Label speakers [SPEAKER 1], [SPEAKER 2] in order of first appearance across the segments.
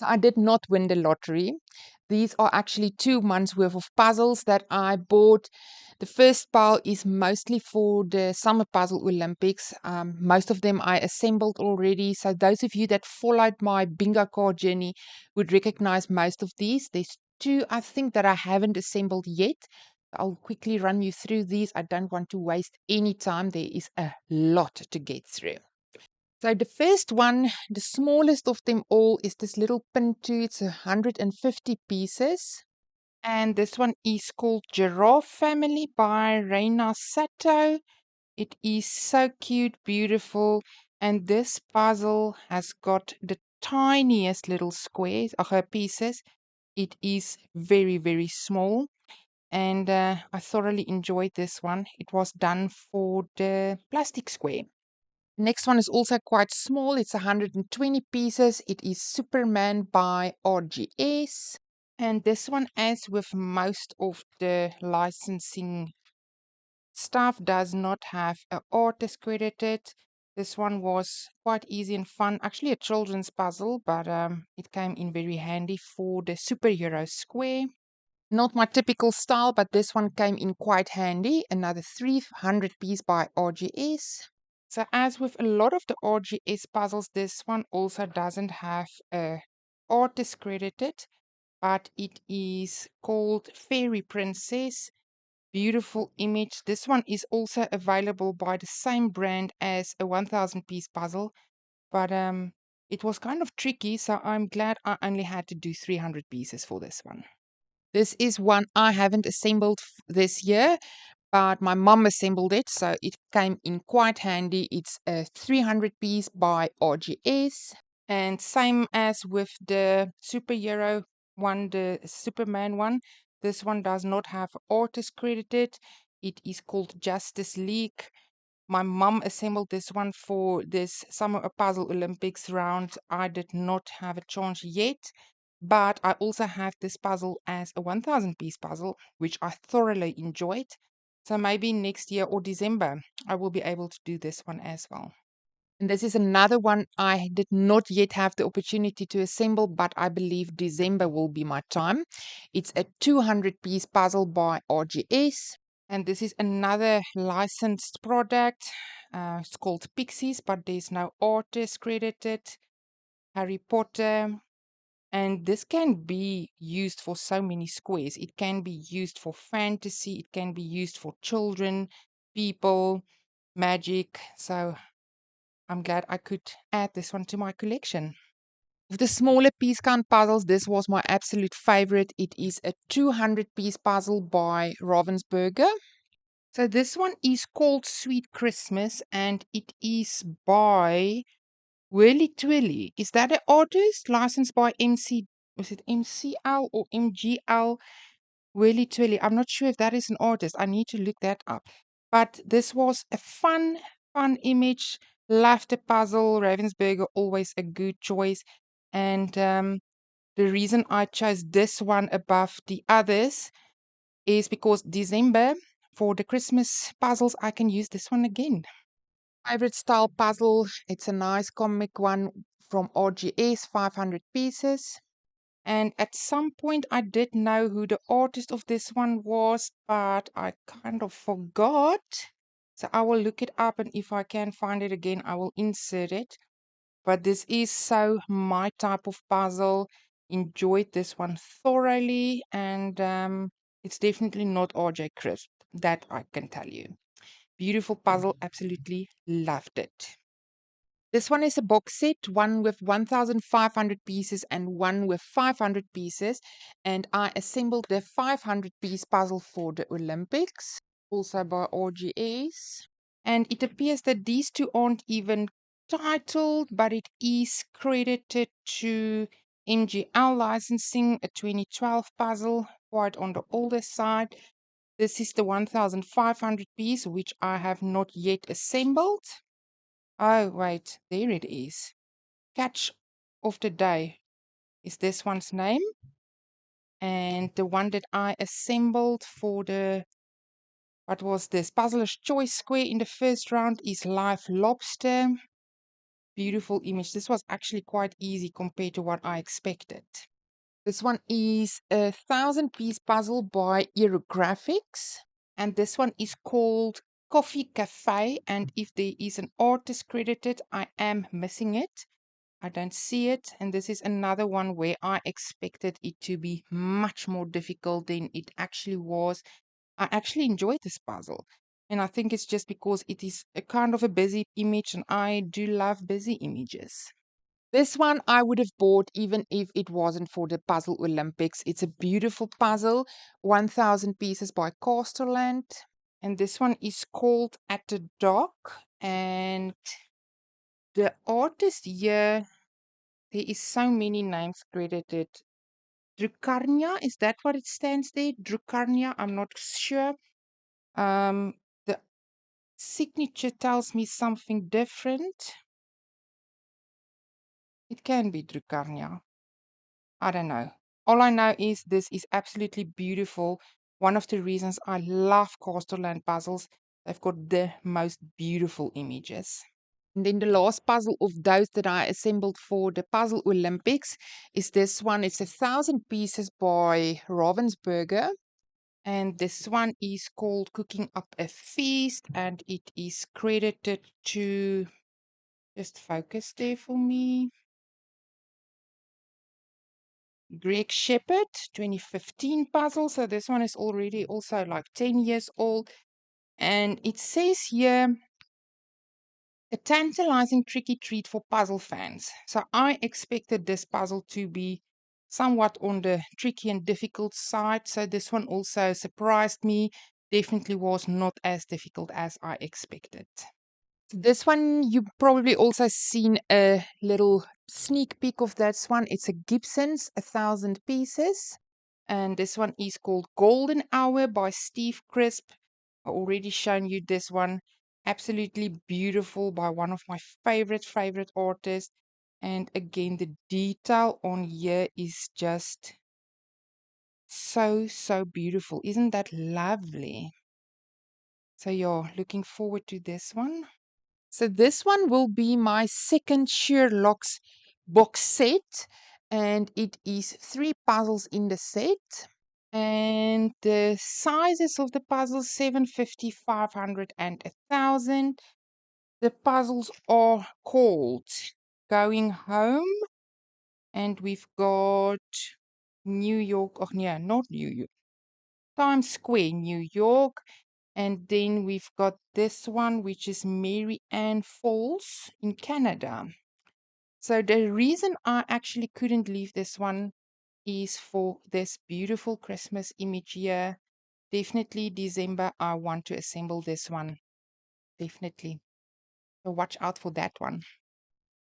[SPEAKER 1] So I did not win the lottery. These are actually 2 months worth of puzzles that I bought. The first pile is mostly for the Summer Puzzle Olympics. Most of them I assembled already. So those of you that followed my bingo card journey would recognize most of these. There's two, I think, that I haven't assembled yet. I'll quickly run you through these. I don't want to waste any time. There is a lot to get through. So the first one, the smallest of them all, is this little Pinto. It's 150 pieces. And this one is called Giraffe Family by Reina Sato. It is so cute, beautiful. And this puzzle has got the tiniest little squares, pieces. It is very, very small. And I thoroughly enjoyed this one. It was done for the plastic square. Next one is also quite small. It's 120 pieces. It is Superman by RGS. And this one, as with most of the licensing stuff, does not have an artist credited. This one was quite easy and fun. Actually a children's puzzle, but it came in very handy for the superhero square. Not my typical style, but this one came in quite handy. Another 300 piece by RGS. So as with a lot of the RGS puzzles, this one also doesn't have a artist credited, but it is called Fairy Princess. Beautiful image. This one is also available by the same brand as a 1000 piece puzzle, but it was kind of tricky, so I'm glad I only had to do 300 pieces for this one. This is one I haven't assembled this year, but my mom assembled it, so it came in quite handy. It's a 300 piece by RGS, and same as with the superhero one, the Superman one, this one does not have artist credited. It is called Justice League. My mom assembled this one for this Summer Puzzle Olympics round. I did not have a chance yet, but I also have this puzzle as a 1000 piece puzzle, which I thoroughly enjoyed. So maybe next year or December, I will be able to do this one as well. And this is another one I did not yet have the opportunity to assemble, but I believe December will be my time. It's a 200 piece puzzle by RGS. And this is another licensed product. It's called Pixies, but there's no artist credited. Harry Potter. And this can be used for so many squares. It can be used for fantasy. It can be used for children, people, magic. So I'm glad I could add this one to my collection. Of the smaller piece count puzzles, this was my absolute favorite. It is a 200 piece puzzle by Ravensburger. So this one is called Sweet Christmas, and it is by Whirly Twirly. Is that an artist licensed by MC? Was it MCL or MGL? Whirly Twirly. I'm not sure if that is an artist. I need to look that up. But this was a fun image. Loved the puzzle. Ravensburger, always a good choice. And the reason I chose this one above the others is because December, for the Christmas puzzles, I can use this one again. Favorite style puzzle. It's a nice comic one from RGS, 500 pieces. And at some point, I did know who the artist of this one was, but I kind of forgot. So I will look it up, and if I can find it again, I will insert it. But this is so my type of puzzle. Enjoyed this one thoroughly, and it's definitely not RJ Crisp. That I can tell you. Beautiful puzzle, absolutely loved it. This one is a box set, one with 1,500 pieces and one with 500 pieces. And I assembled the 500 piece puzzle for the Olympics, also by RGS. And it appears that these two aren't even titled, but it is credited to MGL licensing, a 2012 puzzle, quite on the older side. This is the 1,500 piece, which I have not yet assembled. Oh, wait, there it is. Catch of the Day is this one's name. And the one that I assembled for the, what was this, Puzzler's Choice Square in the first round is Live Lobster. beautiful image. This was actually quite easy compared to what I expected. This one is a 1,000-piece puzzle by Aerographics, and this one is called Coffee Cafe. And if there is an artist credited, I am missing it. I don't see it. And this is another one where I expected it to be much more difficult than it actually was. I actually enjoyed this puzzle. And I think it's just because it is a kind of a busy image, and I do love busy images. This one I would have bought even if it wasn't for the Puzzle Olympics. It's a beautiful puzzle, 1,000 pieces by Casterland. And this one is called At the Dock. And the artist here, there is so many names credited. Drukarnia, is that what it stands there? Drukarnia, I'm not sure. The signature tells me something different. It can be Drukarnia. I don't know. All I know is this is absolutely beautiful. One of the reasons I love Casterland puzzles, they've got the most beautiful images. And then the last puzzle of those that I assembled for the Puzzle Olympics is this one. It's 1,000 pieces by Ravensburger. And this one is called Cooking Up a Feast, and it is credited to, just focus there for me, Greg Shepherd, 2015 puzzle. So this one is already also like 10 years old. And it says here, a tantalizing tricky treat for puzzle fans. So I expected this puzzle to be somewhat on the tricky and difficult side. So this one also surprised me. Definitely was not as difficult as I expected. This one, you probably also seen a little sneak peek of this one. It's a Gibson's 1,000 pieces. And this one is called Golden Hour by Steve Crisp. I already shown you this one. Absolutely beautiful by one of my favorite artists. And again, the detail on here is just so beautiful. Isn't that lovely? So you're looking forward to this one. So this one will be my second Sherlock's box set, and it is 3 puzzles in the set. And the sizes of the puzzles 750, 500, and 1,000. The puzzles are called Going Home, and we've got New York. Oh, yeah, not New York. Times Square, New York. And then we've got this one, which is Mary Ann Falls in Canada. So the reason I actually couldn't leave this one is for this beautiful Christmas image here. Definitely December, I want to assemble this one. Definitely. So watch out for that one.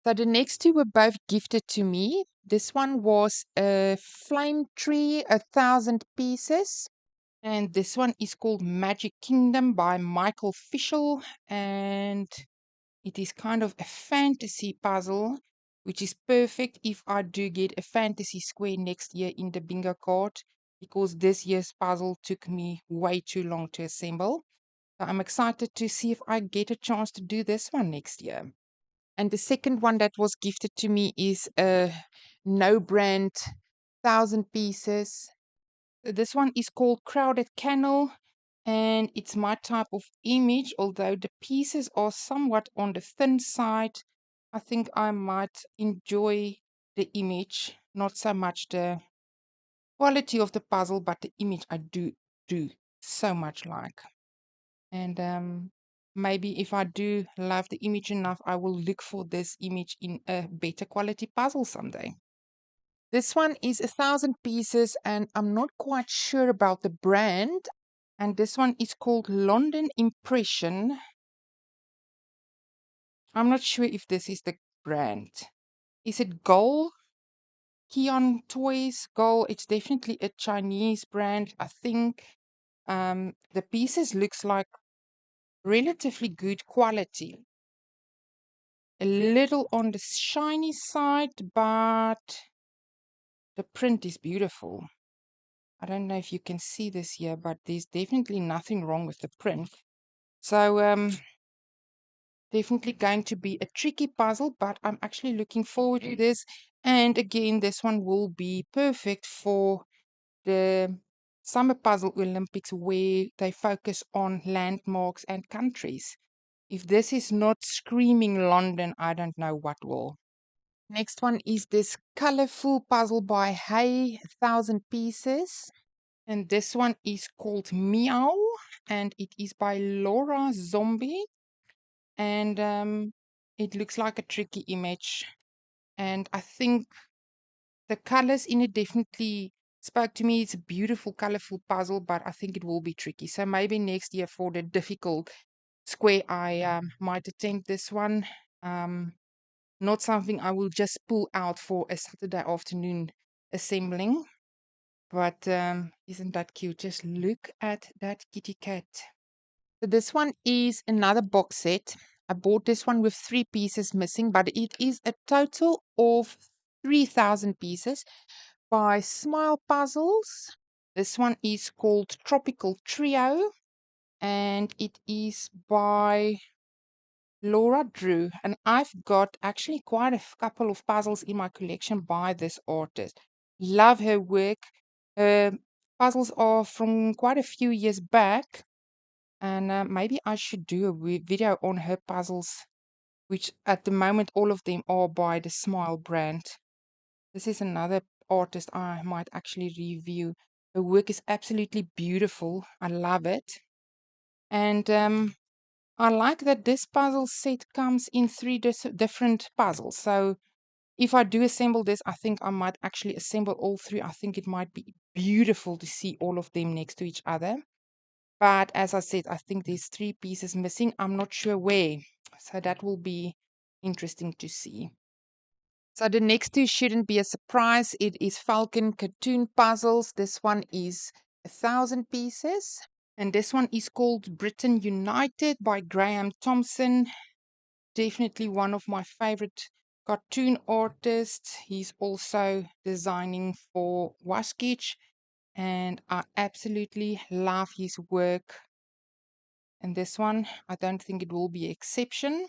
[SPEAKER 1] So the next two were both gifted to me. This one was a flame tree, 1,000 pieces. And this one is called Magic Kingdom by Michael Fischel. And it is kind of a fantasy puzzle, which is perfect if I do get a fantasy square next year in the bingo card, because this year's puzzle took me way too long to assemble. So I'm excited to see if I get a chance to do this one next year. And the second one that was gifted to me is a no brand 1,000 pieces. This one is called Crowded Canel, and it's my type of image, although the pieces are somewhat on the thin side. I think I might enjoy the image, not so much the quality of the puzzle, but the image I do so much like. And maybe if I do love the image enough, I will look for this image in a better quality puzzle someday. This one is 1,000 pieces, and I'm not quite sure about the brand. And this one is called London Impression. I'm not sure if this is the brand. Is it Gold? Keon Toys Gold. It's definitely a Chinese brand, I think. The pieces looks like relatively good quality. A little on the shiny side, but the print is beautiful. I don't know if you can see this here, but there's definitely nothing wrong with the print. So Definitely going to be a tricky puzzle, but I'm actually looking forward to this. And again, this one will be perfect for the Summer Puzzle Olympics where they focus on landmarks and countries. If this is not screaming London, I don't know what will. Next one is this colorful puzzle by Hay, 1,000 pieces. And this one is called Meow, and it is by Laura Zombie. And it looks like a tricky image. And I think the colors in it definitely spoke to me. It's a beautiful, colorful puzzle, but I think it will be tricky. So maybe next year for the difficult square, I might attempt this one. Not something I will just pull out for a Saturday afternoon assembling. But isn't that cute? Just look at that kitty cat. So this one is another box set. I bought this one with 3 pieces missing, but it is a total of 3,000 pieces by Smile Puzzles. This one is called Tropical Trio, and it is by Laura Drew. And I've got actually quite a couple of puzzles in my collection by this artist. Love her work. Her puzzles are from quite a few years back, and maybe I should do a video on her puzzles, which at the moment all of them are by the Smile brand. This is another artist I might actually review. Her work is absolutely beautiful. I love it. And I like that this puzzle set comes in 3 different puzzles. So if I do assemble this, I think I might actually assemble all 3. I think it might be beautiful to see all of them next to each other. But as I said, I think there's 3 pieces missing. I'm not sure where. So that will be interesting to see. So the next 2 shouldn't be a surprise. It is Falcon Cartoon Puzzles. This one is 1,000 pieces. And this one is called Britain United by Graham Thompson. Definitely one of my favorite cartoon artists. He's also designing for Waskitch, and I absolutely love his work. And this one, I don't think it will be an exception.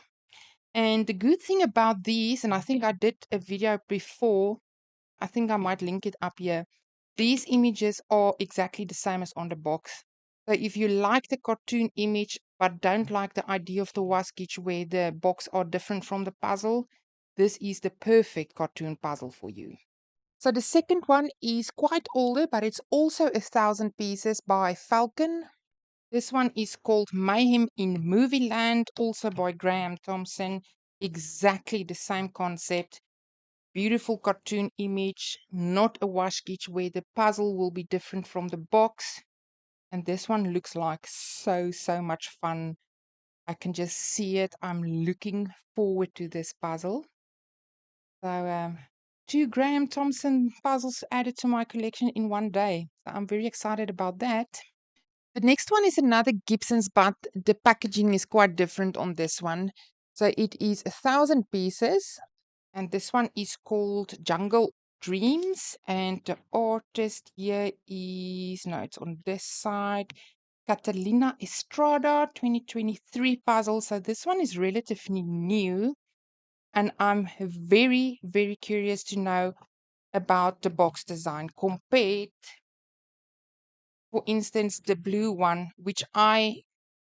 [SPEAKER 1] And the good thing about these, and I think I did a video before, I think I might link it up here. These images are exactly the same as on the box. So if you like the cartoon image but don't like the idea of the Waskitch where the box are different from the puzzle, this is the perfect cartoon puzzle for you. So the second one is quite older, but it's also 1,000 pieces by Falcon. This one is called Mayhem in Movie Land, also by Graham Thompson. Exactly the same concept. Beautiful cartoon image, not a Waskitch where the puzzle will be different from the box. And this one looks like so much fun. I can just see it. I'm looking forward to this puzzle. So 2 Graham Thompson puzzles added to my collection in one day. So I'm very excited about that. The next one is another Gibson's, but the packaging is quite different on this one. So it is 1,000 pieces, and this one is called Jungle Dreams. And the artist here is, no, it's on this side, Catalina Estrada, 2023 puzzle. So this one is relatively new, and I'm very curious to know about the box design compared, for instance, the blue one, which I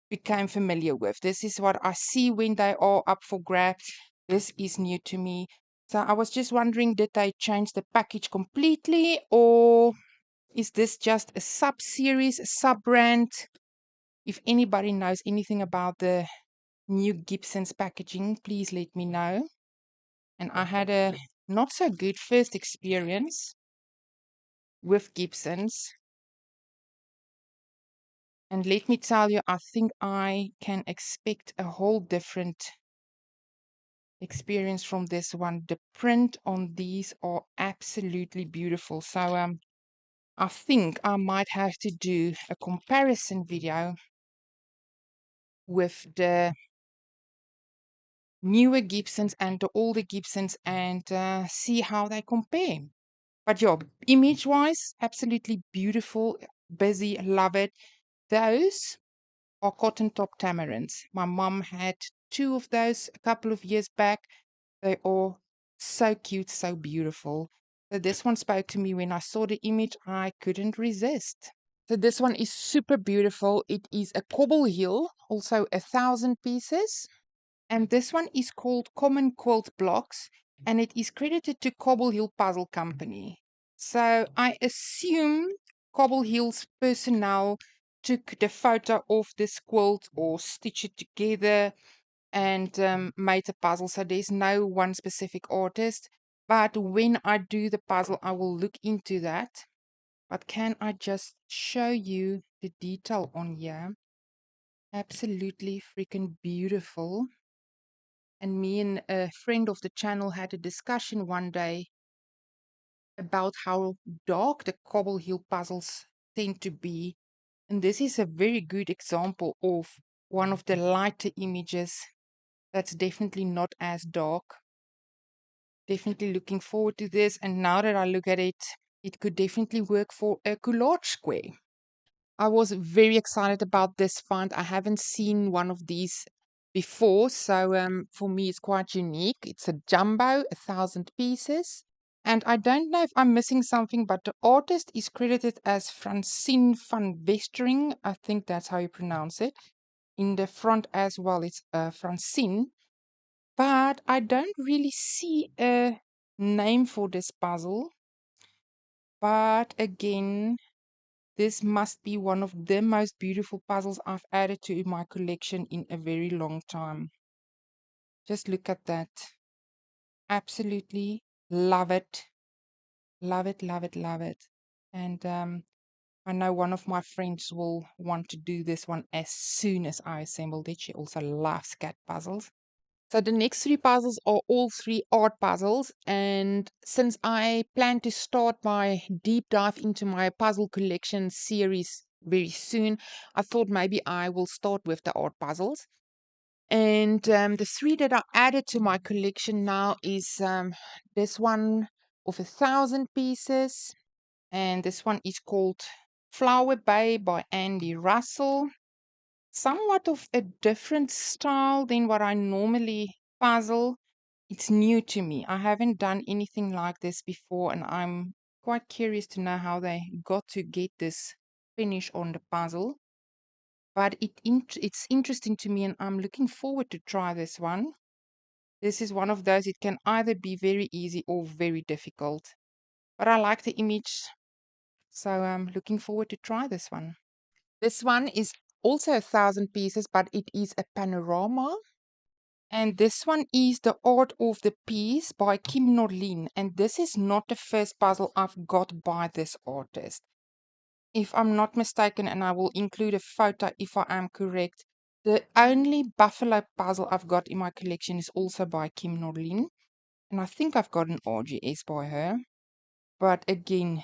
[SPEAKER 1] became familiar with. This is what I see when they are up for grabs. This is new to me. So I was just wondering, did they change the package completely, or is this just a sub-series, a sub-brand? If anybody knows anything about the new Gibson's packaging, please let me know. And I had a not so good first experience with Gibson's. And let me tell you, I think I can expect a whole different experience from this one. The print on these are absolutely beautiful. So I think I might have to do a comparison video with the newer Gibsons and the older Gibsons and see how they compare. But yeah, image-wise, absolutely beautiful, busy, love it. Those are cotton top tamarins. My mom had 2 of those a couple of years back. They are so cute, so beautiful. So this one spoke to me when I saw the image. I couldn't resist. So this one is super beautiful. It is a cobble heel, also 1,000 pieces. And this one is called Common Quilt Blocks, and it is credited to Cobble Hill Puzzle Company. So I assume Cobble Hill's personnel took the photo of this quilt or stitched it together and made a puzzle. So there's no one specific artist. But when I do the puzzle, I will look into that. But can I just show you the detail on here? Absolutely freaking beautiful. And me and a friend of the channel had a discussion one day about how dark the cobble heel puzzles tend to be. And this is a very good example of one of the lighter images that's definitely not as dark. Definitely looking forward to this. And now that I look at it, it could definitely work for a collage square. I was very excited about this find. I haven't seen one of these before, so for me it's quite unique. It's a jumbo, 1,000 pieces. And I don't know if I'm missing something, but the artist is credited as Francine van Westering. I think that's how you pronounce it. In the front as well, it's Francine. But I don't really see a name for this puzzle. But again, this must be one of the most beautiful puzzles I've added to my collection in a very long time. Just look at that. Absolutely love it. Love it, love it, love it. And I know one of my friends will want to do this one as soon as I assembled it. She also loves cat puzzles. So the next 3 puzzles are all 3 art puzzles, and since I plan to start my deep dive into my puzzle collection series very soon, I thought maybe I will start with the art puzzles. And the 3 that I added to my collection now is this one of 1,000 pieces, and this one is called Flower Bay by Andy Russell. Somewhat of a different style than what I normally puzzle. It's new to me. I haven't done anything like this before, and I'm quite curious to know how they got to get this finish on the puzzle. But it's interesting to me, and I'm looking forward to try this one. This is one of those, it can either be very easy or very difficult. But I like the image, so I'm looking forward to try this one. This one is also 1,000 pieces, but it is a panorama. And this one is The Art of the Piece by Kim Norlin. And this is not the first puzzle I've got by this artist. If I'm not mistaken, and I will include a photo if I am correct, the only buffalo puzzle I've got in my collection is also by Kim Norlin. And I think I've got an RGS by her. But again,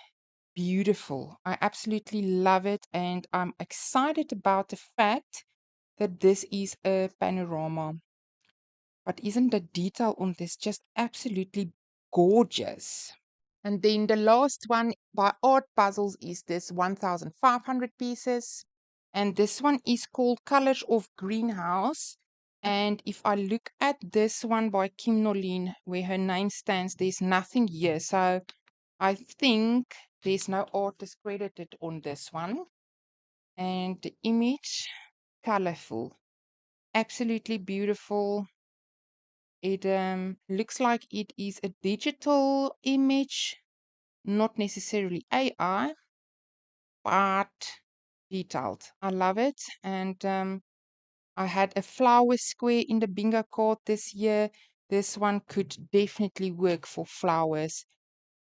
[SPEAKER 1] beautiful. I absolutely love it, and I'm excited about the fact that this is a panorama. But isn't the detail on this just absolutely gorgeous? And then the last one by Art Puzzles is this 1,500 pieces. And this one is called Colors of Greenhouse. And if I look at this one by Kim Nolene, where her name stands, there's nothing here. So I think there's no artist credited on this one. And the image, colorful, absolutely beautiful. It looks like it is a digital image, not necessarily AI, but detailed. I love it. And I had a flower square in the bingo card this year. This one could definitely work for flowers.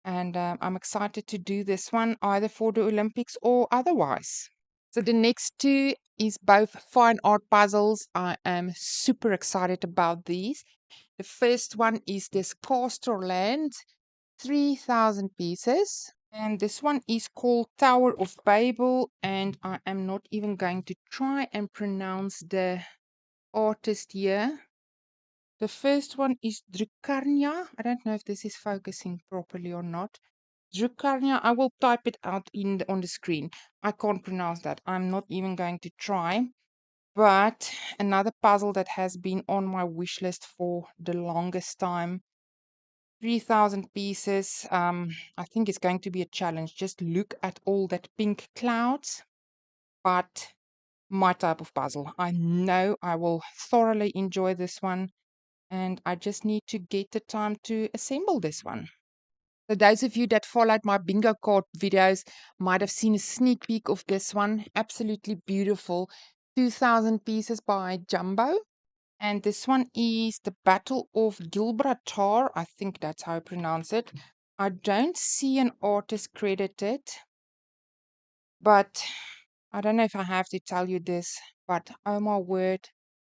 [SPEAKER 1] And I'm excited to do this one either for the Olympics or otherwise. So the next 2 is both fine art puzzles. I am super excited about these. The first one is this Castorland, 3,000 pieces. And this one is called Tower of Babel. And I am not even going to try and pronounce the artist here. The first one is Drukarnia. I don't know if this is focusing properly or not. Drukarnia, I will type it out on the screen. I can't pronounce that. I'm not even going to try. But another puzzle that has been on my wish list for the longest time, 3,000 pieces. I think it's going to be a challenge. Just look at all that pink clouds. But my type of puzzle. I know I will thoroughly enjoy this one, and I just need to get the time to assemble this one. So those of you that followed my bingo card videos might have seen a sneak peek of this one. Absolutely beautiful. 2,000 pieces by Jumbo. And this one is the Battle of Dilbratar. I think that's how I pronounce it. I don't see an artist credited, but I don't know if I have to tell you this, but oh my word,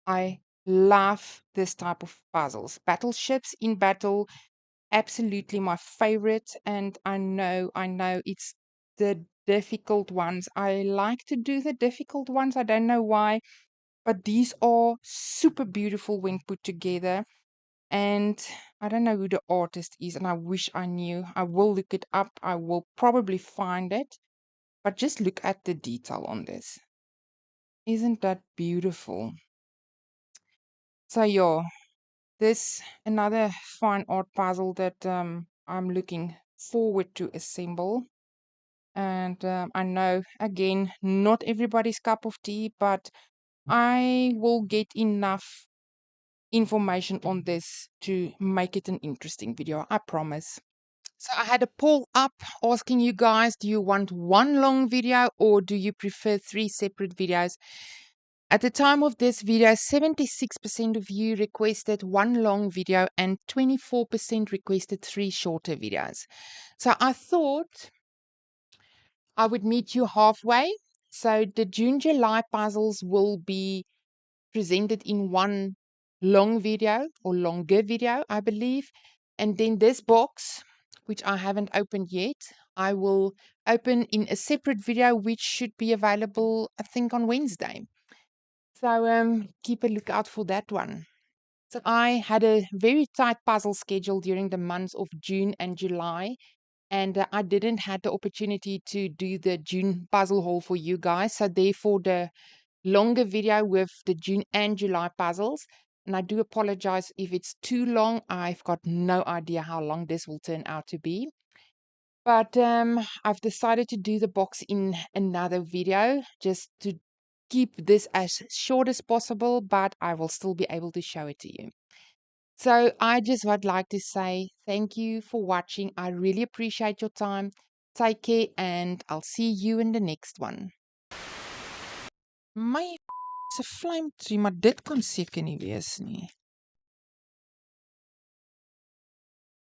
[SPEAKER 1] I love this type of puzzles. Battleships in battle, absolutely my favorite. And I know it's the difficult ones. I like to do the difficult ones. I don't know why, but these are super beautiful when put together. And I don't know who the artist is, and I wish I knew. I will look it up. I will probably find it. But just look at the detail on this. Isn't that beautiful? So yeah, this another fine art puzzle that I'm looking forward to assemble. And I know again, not everybody's cup of tea, but I will get enough information on this to make it an interesting video. I promise. So I had a poll up asking you guys, do you want one long video or do you prefer 3 separate videos? At the time of this video, 76% of you requested one long video and 24% requested 3 shorter videos. So I thought I would meet you halfway. So the June-July puzzles will be presented in one long video or longer video, I believe. And then this box, which I haven't opened yet, I will open in a separate video, which should be available, I think, on Wednesday. So keep a lookout for that one. So I had a very tight puzzle schedule during the months of June and July, and I didn't have the opportunity to do the June puzzle haul for you guys. So therefore, the longer video with the June and July puzzles. And I do apologize if it's too long. I've got no idea how long this will turn out to be. But I've decided to do the box in another video just to keep this as short as possible, but I will still be able to show it to you. So I just would like to say thank you for watching. I really appreciate your time. Take care and I'll see you in the next one. My se vlamtree, maar dit kan seker nie wees nie.